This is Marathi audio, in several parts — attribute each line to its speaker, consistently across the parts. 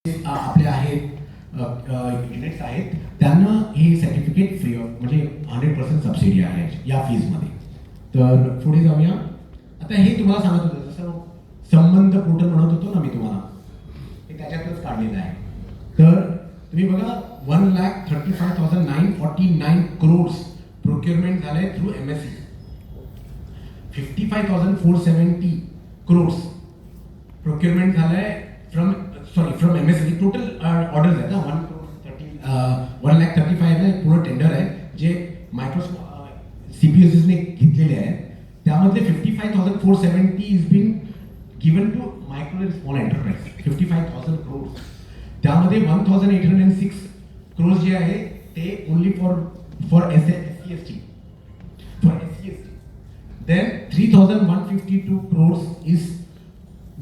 Speaker 1: आपले आहेत युनिट्स आहेत त्यांना हे सर्टिफिकेट फ्री ऑफ म्हणजे 100% सबसिडी आहे या फीजमध्ये. तर पुढे जाऊया. आता हे तुम्हाला सांगत होतं जसं संबंध पोर्टल म्हणत होतो ना मी तुम्हाला, हे त्याच्यातच काढलेलं आहे. तर तुम्ही बघा 1,35,949 crores प्रोक्युरमेंट झालंय थ्रू MSE. 55,470 crores प्रोक्युरमेंट झालंय फ्रॉम MSE. टोटल ऑर्डर्स आहेत ना 1,35,000 आहे. पूर्ण टेंडर आहे जे CPSEs ने घेतलेले आहेत. त्यामधले 55,470 is been given to micro and small enterprise. 55,000 crores. त्यामध्ये 1,806 crores जे आहे ते only for SC/ST. Then 3,152 crores is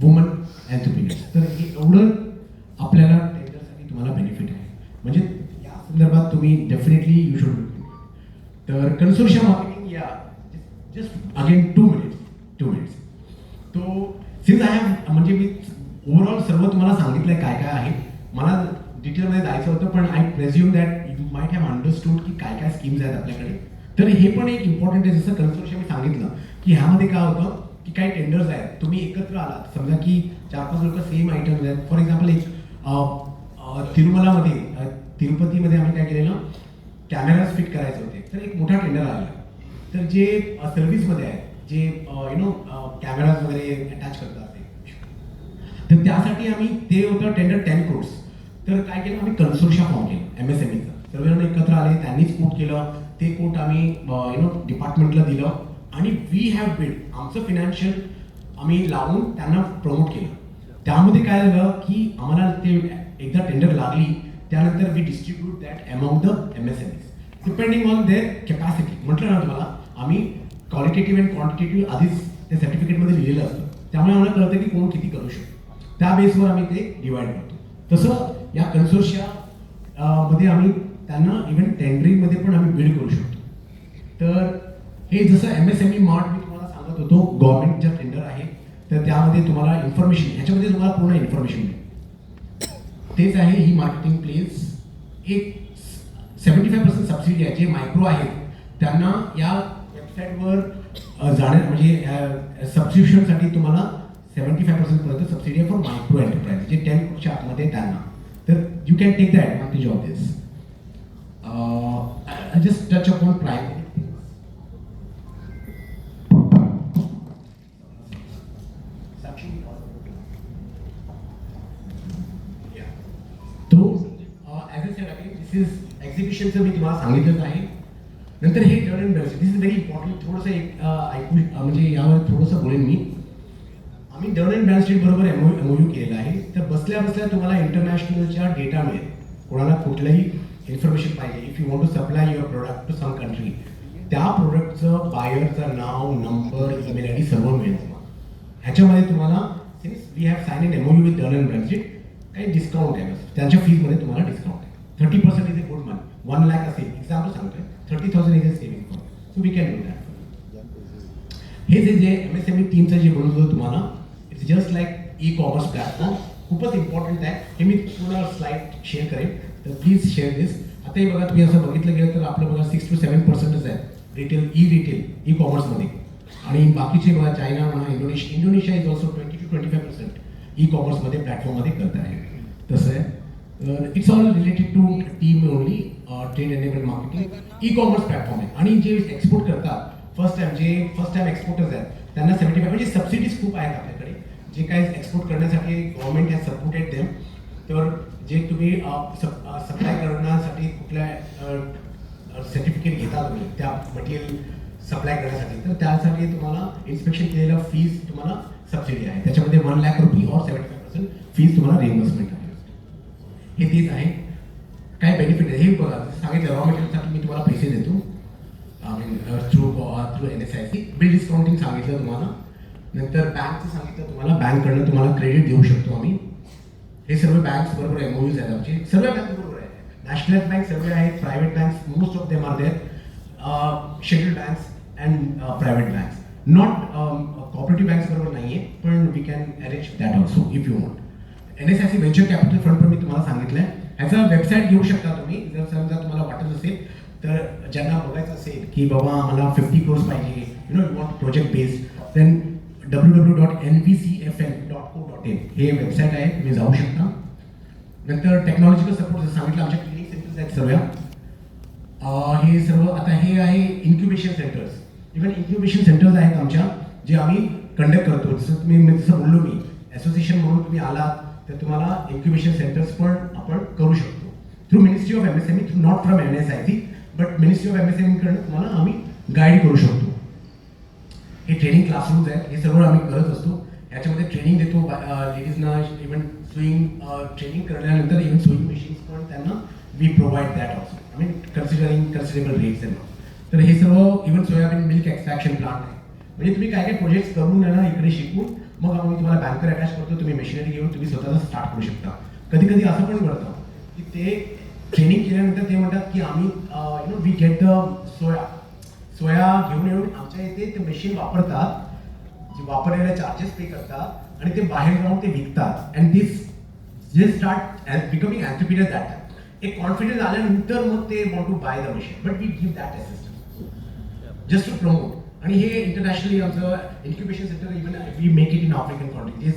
Speaker 1: woman entrepreneurs. तर हे एवढं आपल्याला टेंडरसाठी तुम्हाला बेनिफिट आहे. म्हणजे या संदर्भात तुम्ही डेफिनेटली यू शुड. तर कन्सोर्शियम मार्केटिंग या जस्ट अगेन 2 minutes. तो सिन्स आय हॅव म्हणजे मी ओव्हरऑल सर्व तुम्हाला सांगितलंय काय काय आहे. मला डिटेलमध्ये जायचं होतं पण I presume that you might have understood की काय काय स्कीम्स आहेत आपल्याकडे. तर हे पण एक इम्पॉर्टंट आहे. जसं कन्सोर्शियम मी सांगितलं की ह्यामध्ये काय होतं की काही टेंडर्स आहेत, तुम्ही एकत्र आलात, समजा की 4-5 लोक सेम आयटम्स आहेत. फॉर एक्झाम्पल एक तिरुपतीमध्ये आम्ही काय केलेलं, कॅमेराज फिट करायचे होते. तर एक मोठा टेंडर आलेला. तर जे सर्व्हिसमध्ये आहेत, जे कॅमेराज वगैरे अटॅच करतात तर त्यासाठी आम्ही ते होतं टेंडर 10 crores. तर काय केलं आम्ही कन्सोर्शियम फॉर्म केलं MSMEचं. सर्वजण एकत्र आले, त्यांनीच कोट केलं. ते कोट आम्ही डिपार्टमेंटला दिलं आणि वी हॅव बिल्ड आमचं फिनान्शियल आम्ही लावून त्यांना प्रमोट केलं. त्यामध्ये काय झालं की आम्हाला ते एकदा टेंडर लागली त्यानंतर we distribute that amount the MSMEs depending on their capacity. म्हटलं ना तुम्हाला आम्ही क्वालिटेटिव्ह अँड क्वांटिटेटिव्ह आधीच ते सर्टिफिकेटमध्ये लिहिलेलं असतं. त्यामुळे आम्हाला कळतं की कोण किती करू शकतो. त्या बेसवर आम्ही ते डिवाइड करतो. तसं या कन्सोर्शियामध्ये आम्ही त्यांना इव्हन टेंडरिंगमध्ये पण आम्ही बिल्ड करू शकतो. तर हे जसं MSME मार्ट मी तुम्हाला सांगत होतो गव्हर्नमेंटचं टेंडर आहे. तर त्यामध्ये तुम्हाला इन्फॉर्मेशन ह्याच्यामध्ये तुम्हाला पूर्ण इन्फॉर्मेशन मिळेल. तेच आहे ही मार्केटिंग प्लेस. एक 75% सबसिडी आहे. जे मायक्रो आहेत त्यांना या वेबसाईटवर जाण्या म्हणजे सबस्क्रिप्शनसाठी तुम्हाला 75% पर्यंत सबसिडी आहे फॉर मायक्रो एंटरप्राइज जे 10 crores आतमध्ये त्यांना. तर you can take the advantage of this. Just touch upon prime. एक्झिबिशनचं मी तुम्हाला सांगितलंच आहे. नंतर हे turn and branch, this is very important. थोडंसं एक ऐकू म्हणजे यावर थोडंसं बोलेन मी. आम्ही डन अँड ब्रॅडस्ट्रीट बरोबर MOU केलेला आहे. तर बसल्या बसल्या तुम्हाला इंटरनॅशनलच्या डेटा मिळेल. कोणाला कुठलंही इन्फॉर्मेशन पाहिजे, if you want to supply your product to some country, त्या प्रोडक्टचं बायरचं नाव, नंबर, ईमेल ID सर्व मिळेल तुम्हाला. ह्याच्यामध्ये तुम्हाला since we have sign in MOU with Dun and Bradstreet काही डिस्काउंट आहे. त्यांच्या फीजमध्ये तुम्हाला डिस्काउंट आहे. 30% is a good money. 1 lakh असेल एक्झाम्पल सांगतोय, 30,000 is a saving for. So we can do that. हे जे MSME टीमचं जे बनवलं होतं तुम्हाला, it's just like e-commerce platform. खूपच इम्पॉर्टंट आहे. हे मी पूर्ण स्लाइड शेअर करेन. तर प्लीज शेअर दिस. आता हे बघा तुम्ही असं बघितलं गेलं तर आपलं बघा 6 to 7% आहे रिटेल ई-कॉमर्समध्ये. आणि बाकीचे बघा चायना म्हणा, इंडोनेशिया इज ऑल्सो 20 to 25% ई-कॉमर्समध्ये प्लॅटफॉर्ममध्ये करत आहे. तसं आहे. It's all related to team only trade enabled marketing. E-commerce platform आहे. आणि जे एक्सपोर्ट करतात फर्स्ट टाइम एक्सपोर्टर्स आहेत त्यांना 75 म्हणजे सबसिडीज खूप आहेत आपल्याकडे. जे काही एक्सपोर्ट करण्यासाठी गव्हर्नमेंट हॅज सपोर्टेड देम. तर जे तुम्ही सप्लाय करण्यासाठी कुठल्या सर्टिफिकेट घेता तुम्ही त्या मटेरियल सप्लाय करण्यासाठी, तर त्यासाठी तुम्हाला इन्स्पेक्शन केलेलं फीज तुम्हाला सबसिडी आहे. त्याच्यामध्ये 1 lakh रुपये और 75% फीज तुम्हाला रिएम्बर्समेंट आहे. हे तेच आहे. काय बेनिफिट आहे हे बघा. सांगितलं रॉ मटेरियलसाठी मी तुम्हाला पैसे देतो थ्रू NSIC. बिल डिस्काउंटिंग सांगितलं तुम्हाला. नंतर बँकचं सांगितलं तुम्हाला, बँककडनं तुम्हाला क्रेडिट देऊ शकतो आम्ही. हे सर्व बँक्स बरोबर MOUs आहेत आमचे. सर्व बँक बरोबर आहे. नॅशनल बँक सर्व आहेत, private banks most of them are there, scheduled banks and private banks. Not cooperative banks बरोबर नाही आहे पण we can arrange that also if you want. NSIC venture capital fund पण मी सांगितलंय. ह्याचा वेबसाईट घेऊ शकता तुम्ही जर समजा तुम्हाला वाटत असेल तर, ज्यांना बघायचं असेल की बाबा मला 50 crores पाहिजे, you know you want project based, then www.nvcfn.co.in हे वेबसाईट आहे, तुम्ही जाऊ शकता. नंतर टेक्नॉलॉजिकल सपोर्ट जसं सांगितलं, आमच्या क्लिनिक सेंटर्स आहेत सर्व. हे सर्व आता हे आहे incubation centres. Even incubation centres आहेत आमच्या जे आम्ही कंडक्ट करतो. जसं जसं बोललो मी, असोसिएशन म्हणून तुम्ही आलात तर तुम्हाला इन्क्युबेशन सेंटर्स पण आपण करू शकतो through ministry of MSME, through not from NSIT, but ministry of MSME कडनं तुम्हाला आम्ही गाईड करू शकतो. हे ट्रेनिंग क्लासरूम्स आहेत, हे सर्व आम्ही करत असतो. याच्यामध्ये ट्रेनिंग देतो लेडीजना. इव्हन स्विंग ट्रेनिंग करण्यानंतर इव्हन स्विंग मशीन्स पण त्यांना we provide that also, I mean considerable rates त्यांना. तर हे सर्व even soybean milk extraction plant आहे. म्हणजे तुम्ही काय काय प्रोजेक्ट्स करून ना इकडे शिकून मग आम्ही तुम्हाला बँकर अटॅच करतो, तुम्ही मशिनरी घेऊन तुम्ही स्वतःचा स्टार्ट करू शकता. कधी कधी असं पण घडतं की ते ट्रेनिंग केल्यानंतर ते म्हणतात की आम्ही you know we get the soya घेऊन येऊन आमच्या इथे ते मशीन वापरतात, जे वापरलेले चार्जेस पे करतात आणि ते बाहेर जाऊन ते विकतात. अँड दिस जे start becoming entrepreneur that time. एक कॉन्फिडन्स आल्यानंतर मग ते want to buy the machine, but we give that assistance just to promote. आणि हे इंटरनॅशनली आमचं incubation centre, even we make it in African country.